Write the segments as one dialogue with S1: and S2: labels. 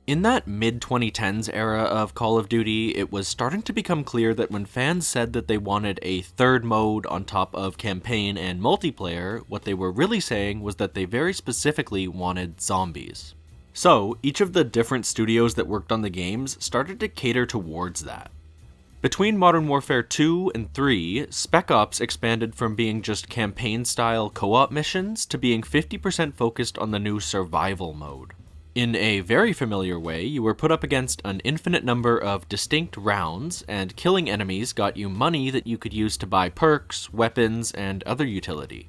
S1: In that mid-2010s era of Call of Duty, it was starting to become clear that when fans said that they wanted a third mode on top of campaign and multiplayer, what they were really saying was that they very specifically wanted zombies. So, each of the different studios that worked on the games started to cater towards that. Between Modern Warfare 2 and 3, Spec Ops expanded from being just campaign-style co-op missions to being 50% focused on the new survival mode. In a very familiar way, you were put up against an infinite number of distinct rounds, and killing enemies got you money that you could use to buy perks, weapons, and other utility.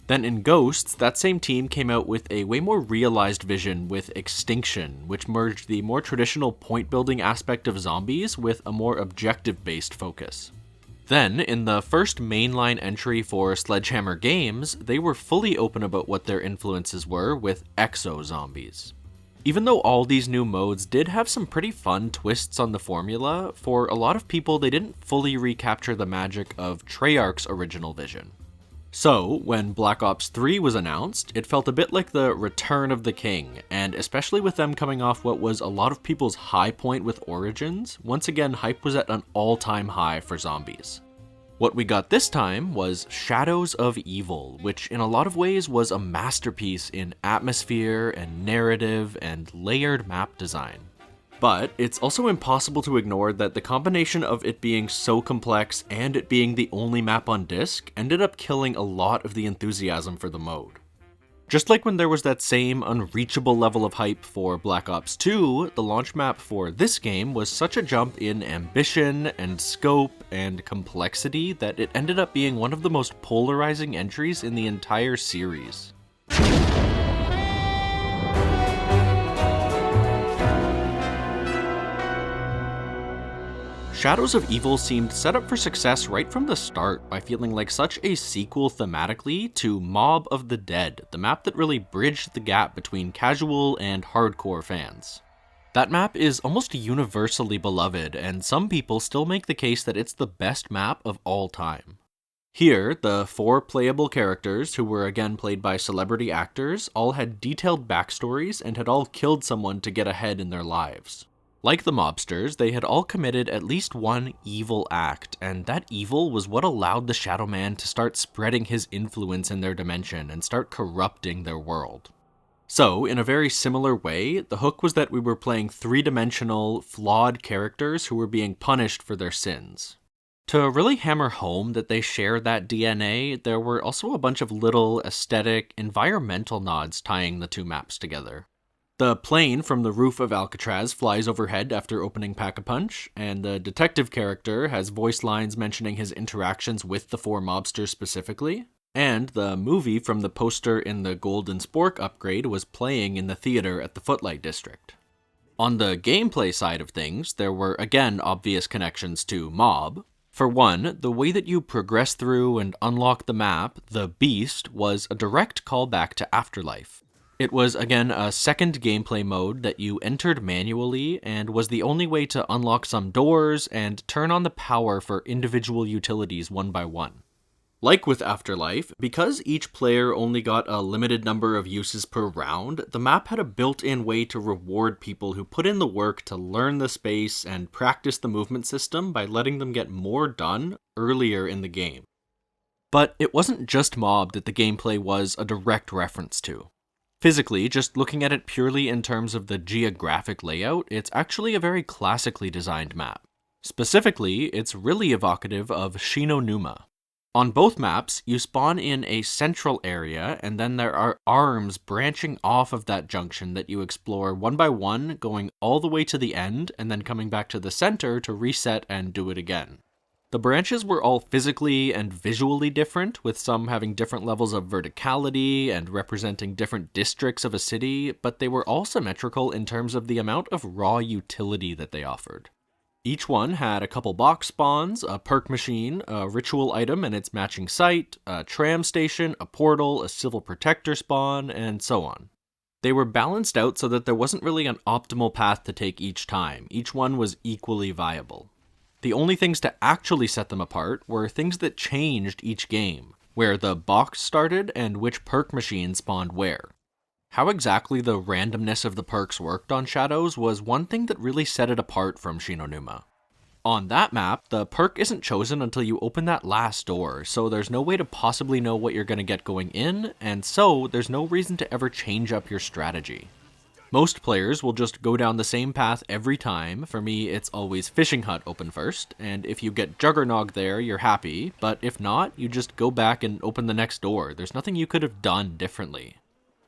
S1: Then in Ghosts, that same team came out with a way more realized vision with Extinction, which merged the more traditional point-building aspect of zombies with a more objective-based focus. Then, in the first mainline entry for Sledgehammer Games, they were fully open about what their influences were with exo-zombies. Even though all these new modes did have some pretty fun twists on the formula, for a lot of people they didn't fully recapture the magic of Treyarch's original vision. So, when Black Ops 3 was announced, it felt a bit like the return of the king, and especially with them coming off what was a lot of people's high point with Origins, once again hype was at an all-time high for zombies. What we got this time was Shadows of Evil, which in a lot of ways was a masterpiece in atmosphere and narrative and layered map design. But it's also impossible to ignore that the combination of it being so complex and it being the only map on disc ended up killing a lot of the enthusiasm for the mode. Just like when there was that same unreachable level of hype for Black Ops 2, the launch map for this game was such a jump in ambition and scope and complexity that it ended up being one of the most polarizing entries in the entire series. Shadows of Evil seemed set up for success right from the start by feeling like such a sequel thematically to Mob of the Dead, the map that really bridged the gap between casual and hardcore fans. That map is almost universally beloved, and some people still make the case that it's the best map of all time. Here, the 4 playable characters, who were again played by celebrity actors, all had detailed backstories and had all killed someone to get ahead in their lives. Like the mobsters, they had all committed at least one evil act, and that evil was what allowed the Shadow Man to start spreading his influence in their dimension and start corrupting their world. So, in a very similar way, the hook was that we were playing 3-dimensional, flawed characters who were being punished for their sins. To really hammer home that they share that DNA, there were also a bunch of little aesthetic, environmental nods tying the two maps together. The plane from the roof of Alcatraz flies overhead after opening Pack-a-Punch, and the detective character has voice lines mentioning his interactions with the 4 mobsters specifically, and the movie from the poster in the Golden Spork upgrade was playing in the theater at the Footlight District. On the gameplay side of things, there were again obvious connections to Mob. For one, the way that you progress through and unlock the map, the Beast, was a direct callback to Afterlife. It was, again, a second gameplay mode that you entered manually and was the only way to unlock some doors and turn on the power for individual utilities one by one. Like with Afterlife, because each player only got a limited number of uses per round, the map had a built-in way to reward people who put in the work to learn the space and practice the movement system by letting them get more done earlier in the game. But it wasn't just Mob that the gameplay was a direct reference to. Physically, just looking at it purely in terms of the geographic layout, it's actually a very classically designed map. Specifically, it's really evocative of Shinonuma. On both maps, you spawn in a central area, and then there are arms branching off of that junction that you explore one by one, going all the way to the end, and then coming back to the center to reset and do it again. The branches were all physically and visually different, with some having different levels of verticality and representing different districts of a city, but they were all symmetrical in terms of the amount of raw utility that they offered. Each one had a couple box spawns, a perk machine, a ritual item and its matching site, a tram station, a portal, a civil protector spawn, and so on. They were balanced out so that there wasn't really an optimal path to take each time. Each one was equally viable. The only things to actually set them apart were things that changed each game, where the box started and which perk machine spawned where. How exactly the randomness of the perks worked on Shadows was one thing that really set it apart from Shinonuma. On that map, the perk isn't chosen until you open that last door, so there's no way to possibly know what you're going to get going in, and so there's no reason to ever change up your strategy. Most players will just go down the same path every time. For me, it's always Fishing Hut open first, and if you get Juggernog there, you're happy, but if not, you just go back and open the next door. There's nothing you could have done differently.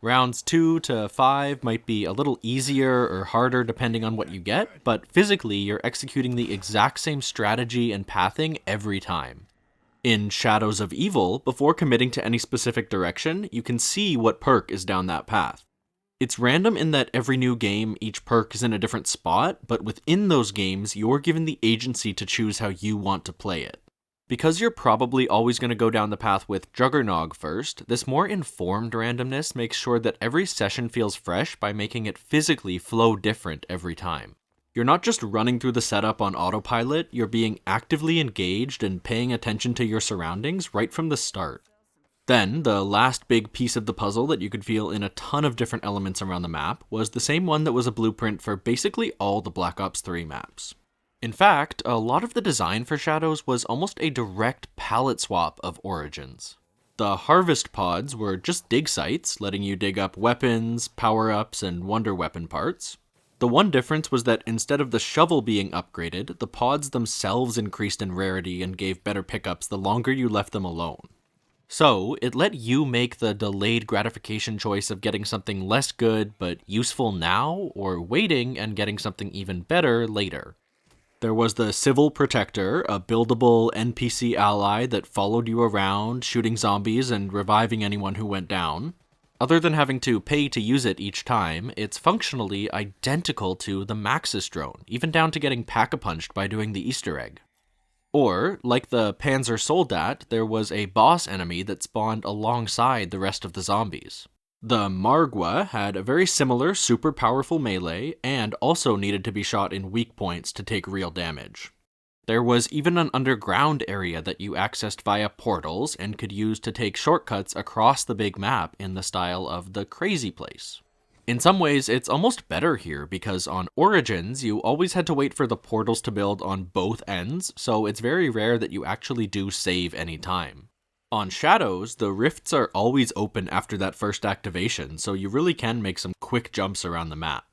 S1: Rounds 2 to 5 might be a little easier or harder depending on what you get, but physically you're executing the exact same strategy and pathing every time. In Shadows of Evil, before committing to any specific direction, you can see what perk is down that path. It's random in that every new game, each perk is in a different spot, but within those games, you're given the agency to choose how you want to play it. Because you're probably always going to go down the path with Juggernog first, this more informed randomness makes sure that every session feels fresh by making it physically flow different every time. You're not just running through the setup on autopilot, you're being actively engaged and paying attention to your surroundings right from the start. Then, the last big piece of the puzzle that you could feel in a ton of different elements around the map was the same one that was a blueprint for basically all the Black Ops 3 maps. In fact, a lot of the design for Shadows was almost a direct palette swap of Origins. The harvest pods were just dig sites, letting you dig up weapons, power-ups, and wonder weapon parts. The one difference was that instead of the shovel being upgraded, the pods themselves increased in rarity and gave better pickups the longer you left them alone. So, it let you make the delayed gratification choice of getting something less good but useful now, or waiting and getting something even better later. There was the Civil Protector, a buildable NPC ally that followed you around, shooting zombies and reviving anyone who went down. Other than having to pay to use it each time, it's functionally identical to the Maxis drone, even down to getting pack-a-punched by doing the Easter egg. Or, like the Panzer Soldat, there was a boss enemy that spawned alongside the rest of the zombies. The Margwa had a very similar super powerful melee, and also needed to be shot in weak points to take real damage. There was even an underground area that you accessed via portals and could use to take shortcuts across the big map in the style of the Crazy Place. In some ways, it's almost better here because on Origins, you always had to wait for the portals to build on both ends, so it's very rare that you actually do save any time. On Shadows, the rifts are always open after that first activation, so you really can make some quick jumps around the map.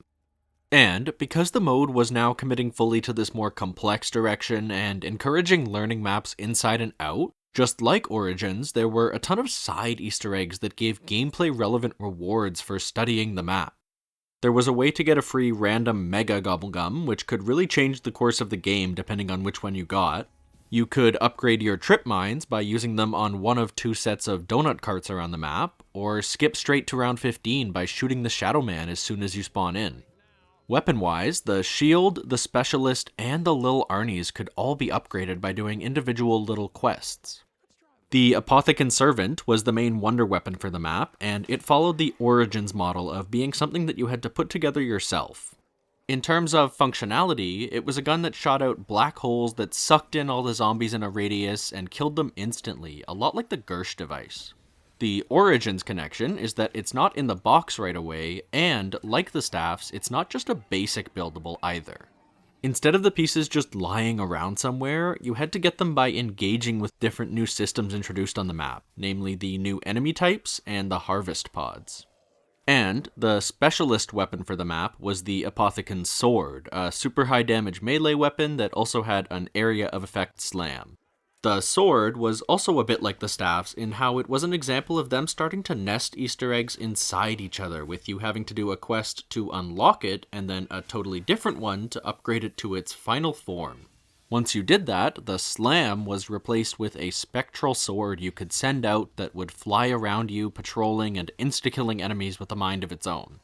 S1: And because the mode was now committing fully to this more complex direction and encouraging learning maps inside and out, just like Origins, there were a ton of side Easter eggs that gave gameplay-relevant rewards for studying the map. There was a way to get a free random Mega Gobblegum, which could really change the course of the game depending on which one you got. You could upgrade your trip mines by using them on one of 2 sets of donut carts around the map, or skip straight to round 15 by shooting the Shadow Man as soon as you spawn in. Weapon-wise, the Shield, the Specialist, and the Lil Arnie's could all be upgraded by doing individual little quests. The Apothecon Servant was the main wonder weapon for the map, and it followed the Origins model of being something that you had to put together yourself. In terms of functionality, it was a gun that shot out black holes that sucked in all the zombies in a radius and killed them instantly, a lot like the Gersh device. The Origins connection is that it's not in the box right away, and, like the staffs, it's not just a basic buildable either. Instead of the pieces just lying around somewhere, you had to get them by engaging with different new systems introduced on the map, namely the new enemy types and the harvest pods. And the specialist weapon for the map was the Apothecon Sword, a super high damage melee weapon that also had an area of effect slam. The sword was also a bit like the staffs in how it was an example of them starting to nest Easter eggs inside each other, with you having to do a quest to unlock it and then a totally different one to upgrade it to its final form. Once you did that, the slam was replaced with a spectral sword you could send out that would fly around you, patrolling and insta-killing enemies with a mind of its own.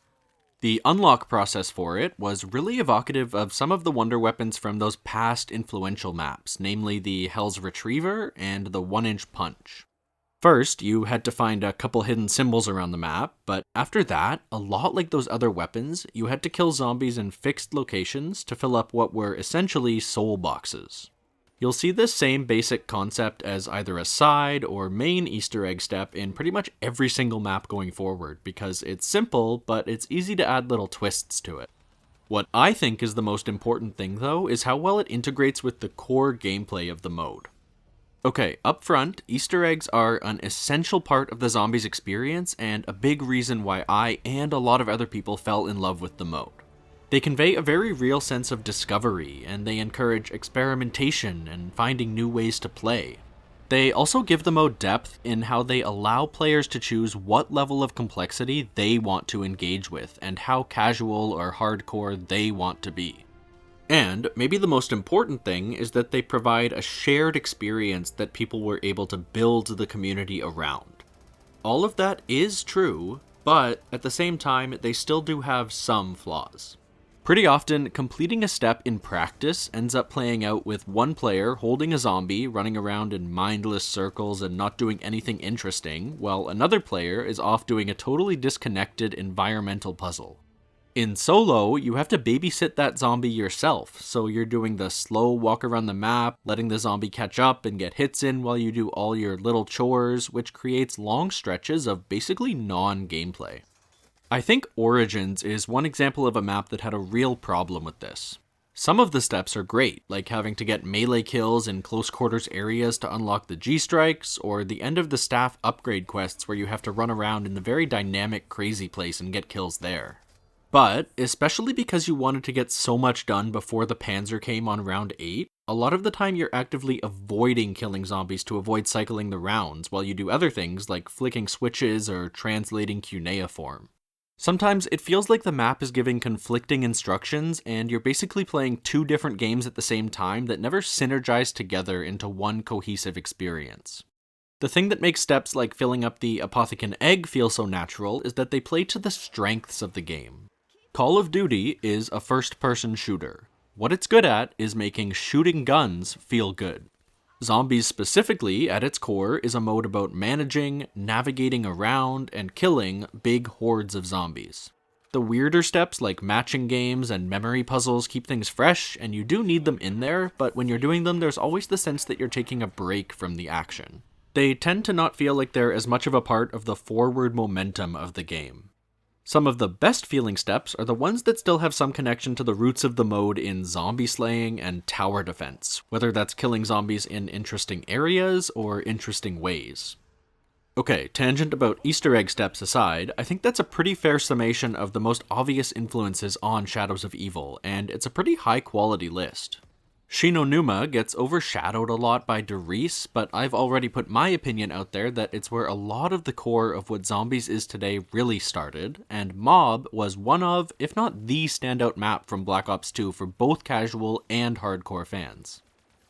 S1: The unlock process for it was really evocative of some of the wonder weapons from those past influential maps, namely the Hell's Retriever and the 1-inch Punch. First, you had to find a couple hidden symbols around the map, but after that, a lot like those other weapons, you had to kill zombies in fixed locations to fill up what were essentially soul boxes. You'll see this same basic concept as either a side or main Easter egg step in pretty much every single map going forward, because it's simple, but it's easy to add little twists to it. What I think is the most important thing though is how well it integrates with the core gameplay of the mode. Okay, up front, Easter eggs are an essential part of the Zombies experience and a big reason why I and a lot of other people fell in love with the mode. They convey a very real sense of discovery, and they encourage experimentation and finding new ways to play. They also give the mode depth in how they allow players to choose what level of complexity they want to engage with, and how casual or hardcore they want to be. And maybe the most important thing is that they provide a shared experience that people were able to build the community around. All of that is true, but at the same time, they still do have some flaws. Pretty often, completing a step in practice ends up playing out with one player holding a zombie, running around in mindless circles and not doing anything interesting, while another player is off doing a totally disconnected environmental puzzle. In solo, you have to babysit that zombie yourself, so you're doing the slow walk around the map, letting the zombie catch up and get hits in while you do all your little chores, which creates long stretches of basically non-gameplay. I think Origins is one example of a map that had a real problem with this. Some of the steps are great, like having to get melee kills in close quarters areas to unlock the G-Strikes, or the end of the staff upgrade quests where you have to run around in the very dynamic crazy place and get kills there. But, especially because you wanted to get so much done before the Panzer came on round 8, a lot of the time you're actively avoiding killing zombies to avoid cycling the rounds, while you do other things like flicking switches or translating cuneiform. Sometimes it feels like the map is giving conflicting instructions, and you're basically playing two different games at the same time that never synergize together into one cohesive experience. The thing that makes steps like filling up the Apothecon egg feel so natural is that they play to the strengths of the game. Call of Duty is a first-person shooter. What it's good at is making shooting guns feel good. Zombies specifically, at its core, is a mode about managing, navigating around, and killing big hordes of zombies. The weirder steps like matching games and memory puzzles keep things fresh, and you do need them in there, but when you're doing them, there's always the sense that you're taking a break from the action. They tend to not feel like they're as much of a part of the forward momentum of the game. Some of the best feeling steps are the ones that still have some connection to the roots of the mode in zombie slaying and tower defense, whether that's killing zombies in interesting areas or interesting ways. Okay, tangent about Easter egg steps aside, I think that's a pretty fair summation of the most obvious influences on Shadows of Evil, and it's a pretty high quality list. Shinonuma gets overshadowed a lot by Derice, but I've already put my opinion out there that it's where a lot of the core of what Zombies is today really started, and Mob was one of, if not the standout map from Black Ops 2 for both casual and hardcore fans.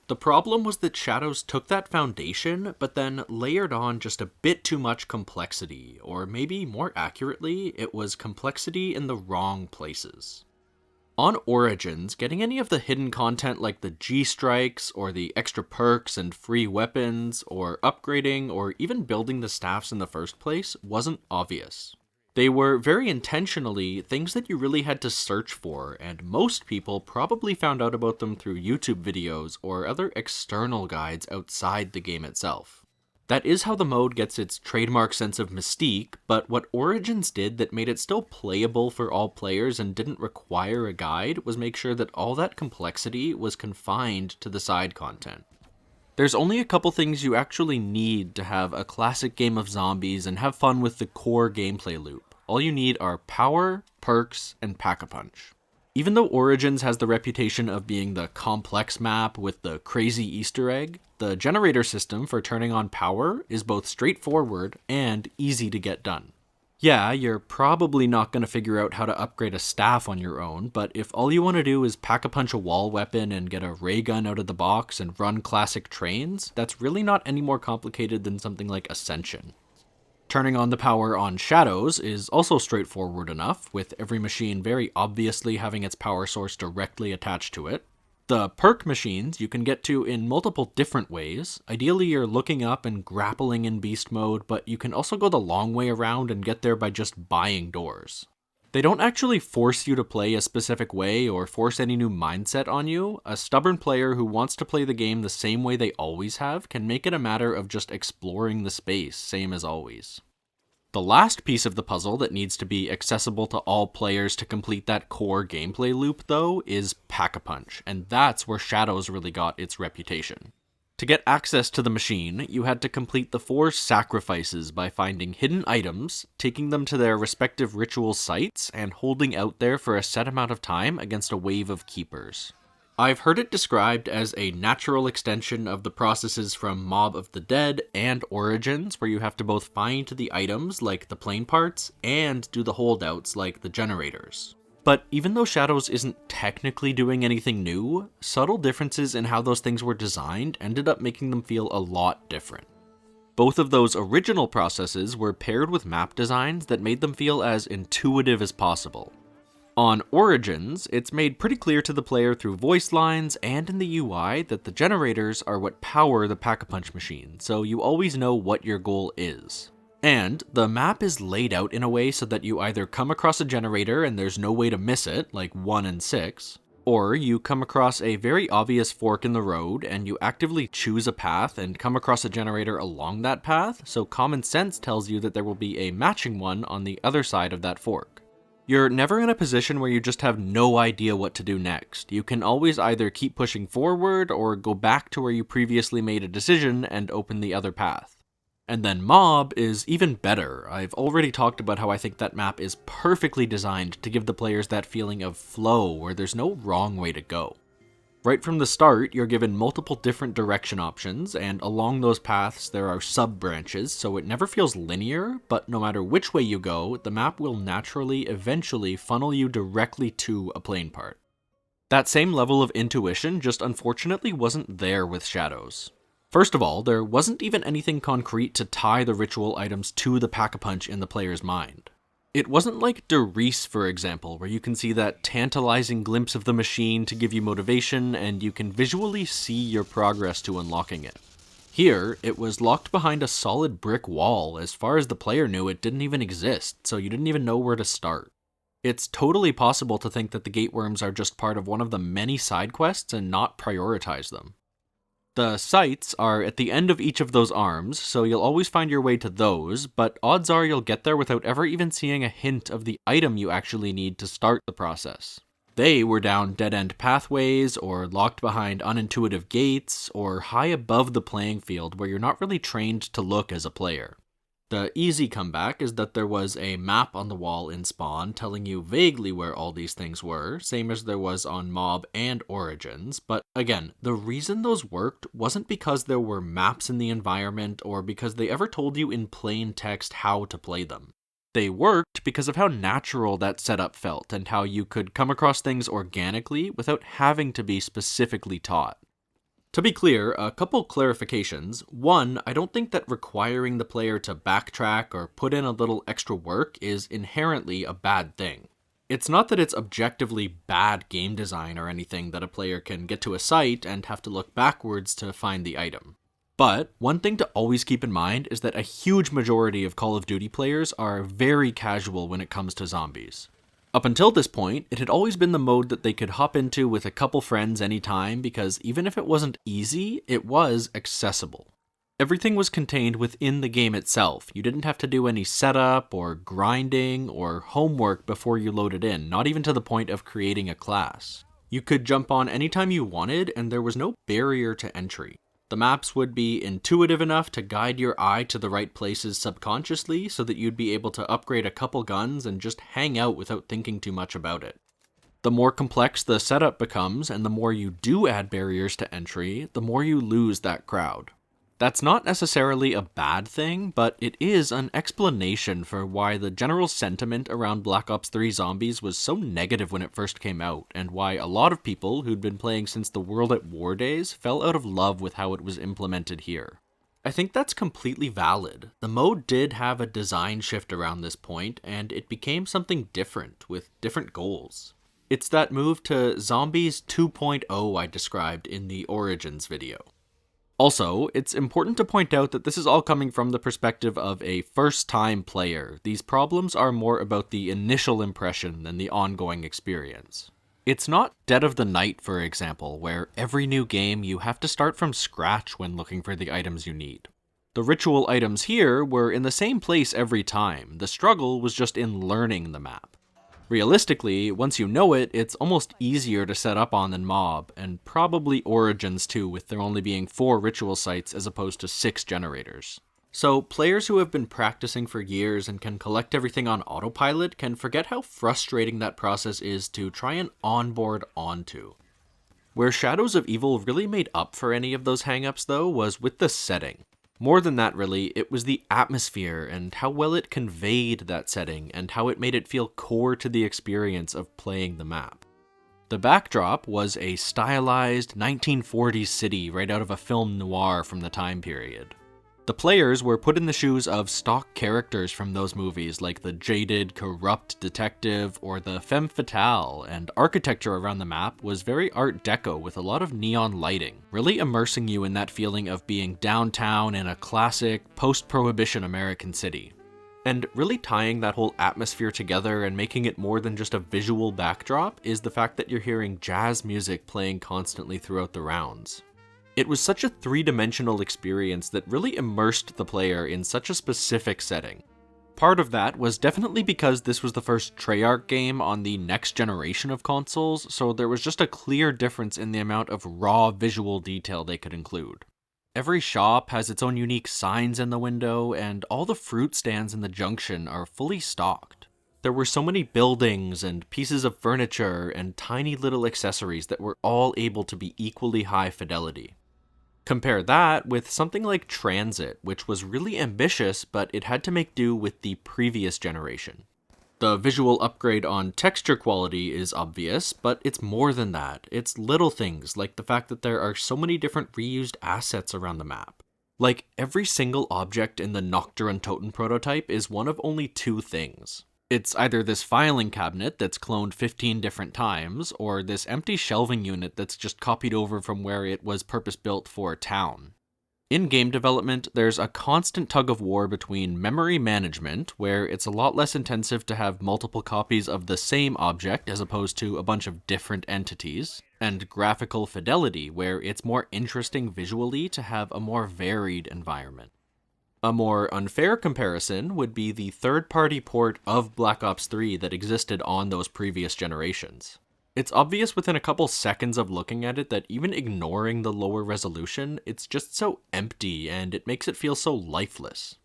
S1: The problem was that Shadows took that foundation, but then layered on just a bit too much complexity, or maybe more accurately, it was complexity in the wrong places. On Origins, getting any of the hidden content like the G-Strikes, or the extra perks and free weapons, or upgrading, or even building the staffs in the first place wasn't obvious. They were very intentionally things that you really had to search for, and most people probably found out about them through YouTube videos or other external guides outside the game itself. That is how the mode gets its trademark sense of mystique, but what Origins did that made it still playable for all players and didn't require a guide was make sure that all that complexity was confined to the side content. There's only a couple things you actually need to have a classic game of zombies and have fun with the core gameplay loop. All you need are power, perks, and Pack-a-Punch. Even though Origins has the reputation of being the complex map with the crazy Easter egg, the generator system for turning on power is both straightforward and easy to get done. Yeah, you're probably not going to figure out how to upgrade a staff on your own, but if all you want to do is Pack-a-Punch a wall weapon and get a ray gun out of the box and run classic trains, that's really not any more complicated than something like Ascension. Turning on the power on Shadows is also straightforward enough, with every machine very obviously having its power source directly attached to it. The perk machines you can get to in multiple different ways. Ideally you're looking up and grappling in beast mode, but you can also go the long way around and get there by just buying doors. They don't actually force you to play a specific way or force any new mindset on you. A stubborn player who wants to play the game the same way they always have can make it a matter of just exploring the space, same as always. The last piece of the puzzle that needs to be accessible to all players to complete that core gameplay loop, though, is Pack-a-Punch, and that's where Shadows really got its reputation. To get access to the machine, you had to complete the 4 sacrifices by finding hidden items, taking them to their respective ritual sites, and holding out there for a set amount of time against a wave of keepers. I've heard it described as a natural extension of the processes from Mob of the Dead and Origins, where you have to both find the items, like the plane parts, and do the holdouts, like the generators. But even though Shadows isn't technically doing anything new, subtle differences in how those things were designed ended up making them feel a lot different. Both of those original processes were paired with map designs that made them feel as intuitive as possible. On Origins, it's made pretty clear to the player through voice lines and in the UI that the generators are what power the Pack-a-Punch machine, so you always know what your goal is. And the map is laid out in a way so that you either come across a generator and there's no way to miss it, like 1 and 6, or you come across a very obvious fork in the road and you actively choose a path and come across a generator along that path, so common sense tells you that there will be a matching one on the other side of that fork. You're never in a position where you just have no idea what to do next. You can always either keep pushing forward or go back to where you previously made a decision and open the other path. And then Mob is even better. I've already talked about how I think that map is perfectly designed to give the players that feeling of flow where there's no wrong way to go. Right from the start, you're given multiple different direction options, and along those paths there are sub-branches, so it never feels linear, but no matter which way you go, the map will naturally, eventually funnel you directly to a plane part. That same level of intuition just unfortunately wasn't there with Shadows. First of all, there wasn't even anything concrete to tie the ritual items to the Pack-a-Punch in the player's mind. It wasn't like Der Riese, for example, where you can see that tantalizing glimpse of the machine to give you motivation and you can visually see your progress to unlocking it. Here, it was locked behind a solid brick wall. As far as the player knew, it didn't even exist, so you didn't even know where to start. It's totally possible to think that the Gateworms are just part of one of the many side quests and not prioritize them. The sites are at the end of each of those arms, so you'll always find your way to those, but odds are you'll get there without ever even seeing a hint of the item you actually need to start the process. They were down dead-end pathways, or locked behind unintuitive gates, or high above the playing field where you're not really trained to look as a player. The easy comeback is that there was a map on the wall in Spawn telling you vaguely where all these things were, same as there was on Mob and Origins, but again, the reason those worked wasn't because there were maps in the environment or because they ever told you in plain text how to play them. They worked because of how natural that setup felt and how you could come across things organically without having to be specifically taught. To be clear, a couple clarifications. One, I don't think that requiring the player to backtrack or put in a little extra work is inherently a bad thing. It's not that it's objectively bad game design or anything that a player can get to a site and have to look backwards to find the item. But one thing to always keep in mind is that a huge majority of Call of Duty players are very casual when it comes to zombies. Up until this point, it had always been the mode that they could hop into with a couple friends anytime because even if it wasn't easy, it was accessible. Everything was contained within the game itself. You didn't have to do any setup or grinding or homework before you loaded in, not even to the point of creating a class. You could jump on anytime you wanted and there was no barrier to entry. The maps would be intuitive enough to guide your eye to the right places subconsciously so that you'd be able to upgrade a couple guns and just hang out without thinking too much about it. The more complex the setup becomes and the more you do add barriers to entry, the more you lose that crowd. That's not necessarily a bad thing, but it is an explanation for why the general sentiment around Black Ops 3 Zombies was so negative when it first came out, and why a lot of people who'd been playing since the World at War days fell out of love with how it was implemented here. I think that's completely valid. The mode did have a design shift around this point, and it became something different, with different goals. It's that move to Zombies 2.0 I described in the Origins video. Also, it's important to point out that this is all coming from the perspective of a first-time player. These problems are more about the initial impression than the ongoing experience. It's not Dead of the Night, for example, where every new game you have to start from scratch when looking for the items you need. The ritual items here were in the same place every time. The struggle was just in learning the map. Realistically, once you know it, it's almost easier to set up on than Mob, and probably Origins too, with there only being 4 ritual sites as opposed to 6 generators. So, players who have been practicing for years and can collect everything on autopilot can forget how frustrating that process is to try and onboard onto. Where Shadows of Evil really made up for any of those hangups, though, was with the setting. More than that, really, it was the atmosphere and how well it conveyed that setting and how it made it feel core to the experience of playing the map. The backdrop was a stylized 1940s city right out of a film noir from the time period. The players were put in the shoes of stock characters from those movies, like the jaded, corrupt detective or the femme fatale, and architecture around the map was very Art Deco with a lot of neon lighting, really immersing you in that feeling of being downtown in a classic, post-prohibition American city. And really tying that whole atmosphere together and making it more than just a visual backdrop is the fact that you're hearing jazz music playing constantly throughout the rounds. It was such a three-dimensional experience that really immersed the player in such a specific setting. Part of that was definitely because this was the first Treyarch game on the next generation of consoles, so there was just a clear difference in the amount of raw visual detail they could include. Every shop has its own unique signs in the window, and all the fruit stands in the junction are fully stocked. There were so many buildings and pieces of furniture and tiny little accessories that were all able to be equally high fidelity. Compare that with something like Transit, which was really ambitious, but it had to make do with the previous generation. The visual upgrade on texture quality is obvious, but it's more than that. It's little things, like the fact that there are so many different reused assets around the map. Like, every single object in the Nocturne Totem prototype is one of only 2 things. It's either this filing cabinet that's cloned 15 different times, or this empty shelving unit that's just copied over from where it was purpose-built for town. In game development, there's a constant tug of war between memory management, where it's a lot less intensive to have multiple copies of the same object as opposed to a bunch of different entities, and graphical fidelity, where it's more interesting visually to have a more varied environment. A more unfair comparison would be the third-party port of Black Ops 3 that existed on those previous generations. It's obvious within a couple seconds of looking at it that even ignoring the lower resolution, it's just so empty and it makes it feel so lifeless.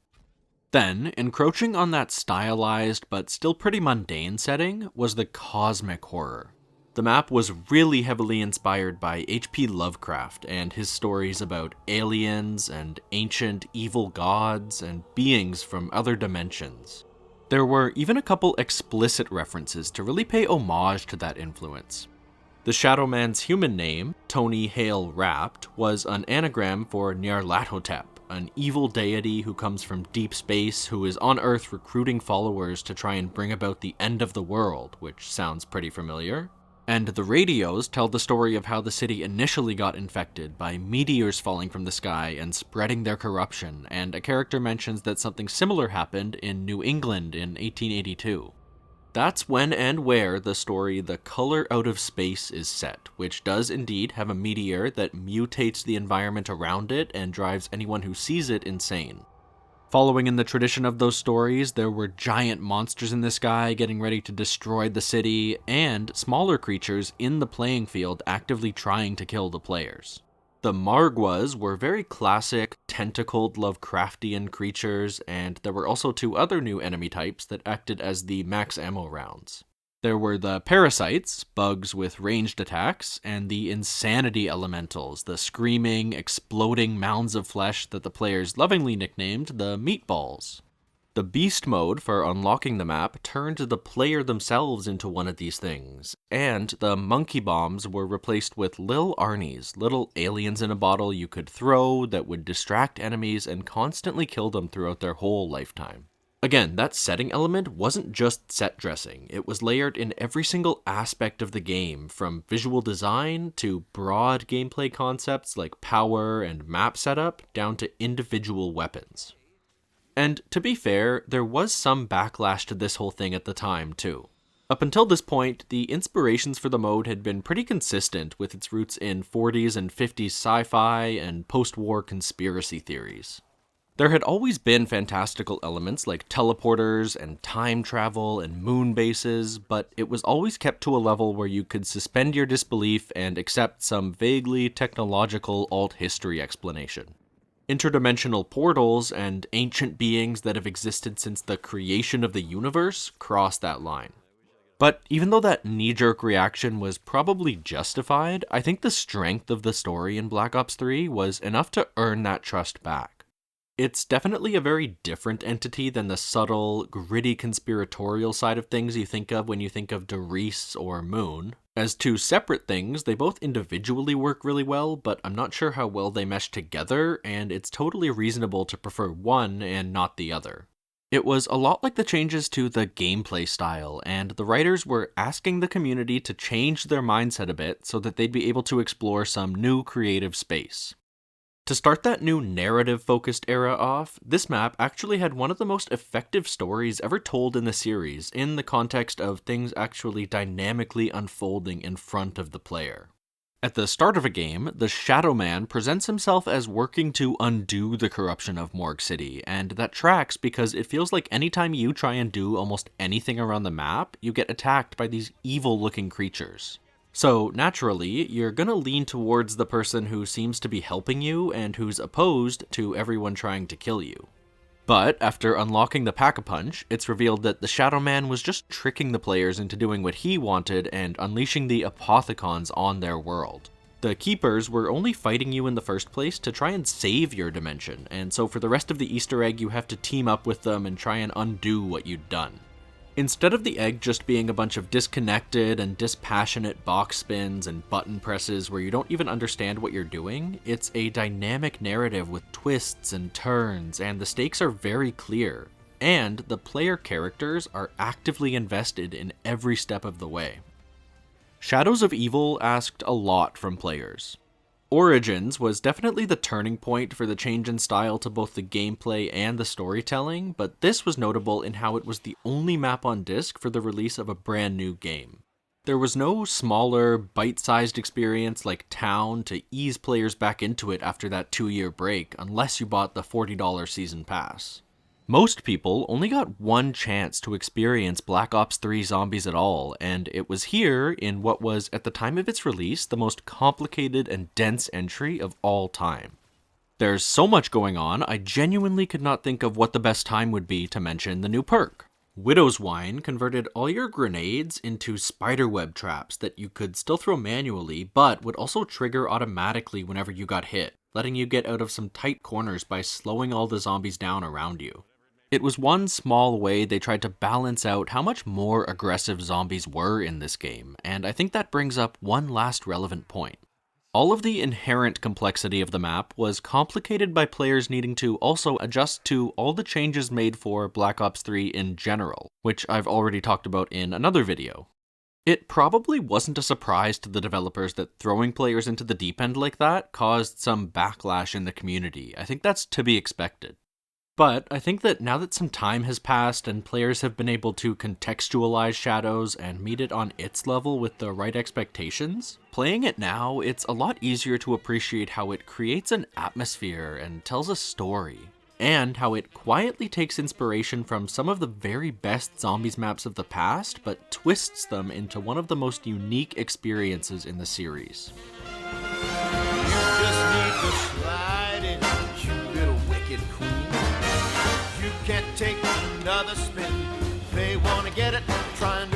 S1: Then, encroaching on that stylized but still pretty mundane setting was the cosmic horror. The map was really heavily inspired by H.P. Lovecraft and his stories about aliens and ancient evil gods and beings from other dimensions. There were even a couple explicit references to really pay homage to that influence. The Shadow Man's human name, Tony Hale Rapt, was an anagram for Nyarlathotep, an evil deity who comes from deep space who is on Earth recruiting followers to try and bring about the end of the world, which sounds pretty familiar. And the radios tell the story of how the city initially got infected by meteors falling from the sky and spreading their corruption, and a character mentions that something similar happened in New England in 1882. That's when and where the story The Color Out of Space is set, which does indeed have a meteor that mutates the environment around it and drives anyone who sees it insane. Following in the tradition of those stories, there were giant monsters in the sky getting ready to destroy the city, and smaller creatures in the playing field actively trying to kill the players. The Margwas were very classic, tentacled Lovecraftian creatures, and there were also 2 other new enemy types that acted as the max ammo rounds. There were the Parasites, bugs with ranged attacks, and the Insanity Elementals, the screaming, exploding mounds of flesh that the players lovingly nicknamed the Meatballs. The Beast mode for unlocking the map turned the player themselves into one of these things, and the Monkey Bombs were replaced with Lil Arnies, little aliens in a bottle you could throw that would distract enemies and constantly kill them throughout their whole lifetime. Again, that setting element wasn't just set dressing, it was layered in every single aspect of the game, from visual design to broad gameplay concepts like power and map setup, down to individual weapons. And to be fair, there was some backlash to this whole thing at the time too. Up until this point, the inspirations for the mode had been pretty consistent with its roots in 40s and 50s sci-fi and post-war conspiracy theories. There had always been fantastical elements like teleporters and time travel and moon bases, but it was always kept to a level where you could suspend your disbelief and accept some vaguely technological alt-history explanation. Interdimensional portals and ancient beings that have existed since the creation of the universe cross that line. But even though that knee-jerk reaction was probably justified, I think the strength of the story in Black Ops 3 was enough to earn that trust back. It's definitely a very different entity than the subtle, gritty conspiratorial side of things you think of when you think of Doris or Moon. As two separate things, they both individually work really well, but I'm not sure how well they mesh together, and it's totally reasonable to prefer one and not the other. It was a lot like the changes to the gameplay style, and the writers were asking the community to change their mindset a bit so that they'd be able to explore some new creative space. To start that new narrative-focused era off, this map actually had one of the most effective stories ever told in the series, in the context of things actually dynamically unfolding in front of the player. At the start of a game, the Shadow Man presents himself as working to undo the corruption of Morgue City, and that tracks because it feels like anytime you try and do almost anything around the map, you get attacked by these evil-looking creatures. So, naturally, you're gonna lean towards the person who seems to be helping you and who's opposed to everyone trying to kill you. But, after unlocking the Pack-a-Punch, it's revealed that the Shadow Man was just tricking the players into doing what he wanted and unleashing the Apothicons on their world. The Keepers were only fighting you in the first place to try and save your dimension, and so for the rest of the Easter egg you have to team up with them and try and undo what you'd done. Instead of the egg just being a bunch of disconnected and dispassionate box spins and button presses where you don't even understand what you're doing, it's a dynamic narrative with twists and turns, and the stakes are very clear, and the player characters are actively invested in every step of the way. Shadows of Evil asked a lot from players. Origins was definitely the turning point for the change in style to both the gameplay and the storytelling, but this was notable in how it was the only map on disc for the release of a brand new game. There was no smaller, bite-sized experience like Town to ease players back into it after that 2-year break, unless you bought the $40 season pass. Most people only got one chance to experience Black Ops 3 Zombies at all, and it was here, in what was, at the time of its release, the most complicated and dense entry of all time. There's so much going on, I genuinely could not think of what the best time would be to mention the new perk. Widow's Wine converted all your grenades into spiderweb traps that you could still throw manually, but would also trigger automatically whenever you got hit, letting you get out of some tight corners by slowing all the zombies down around you. It was one small way they tried to balance out how much more aggressive zombies were in this game, and I think that brings up one last relevant point. All of the inherent complexity of the map was complicated by players needing to also adjust to all the changes made for Black Ops 3 in general, which I've already talked about in another video. It probably wasn't a surprise to the developers that throwing players into the deep end like that caused some backlash in the community. I think that's to be expected. But I think that now that some time has passed and players have been able to contextualize Shadows and meet it on its level with the right expectations, playing it now, it's a lot easier to appreciate how it creates an atmosphere and tells a story, and how it quietly takes inspiration from some of the very best Zombies maps of the past, but twists them into one of the most unique experiences in the series.
S2: Can't take another spin. They wanna get it, try and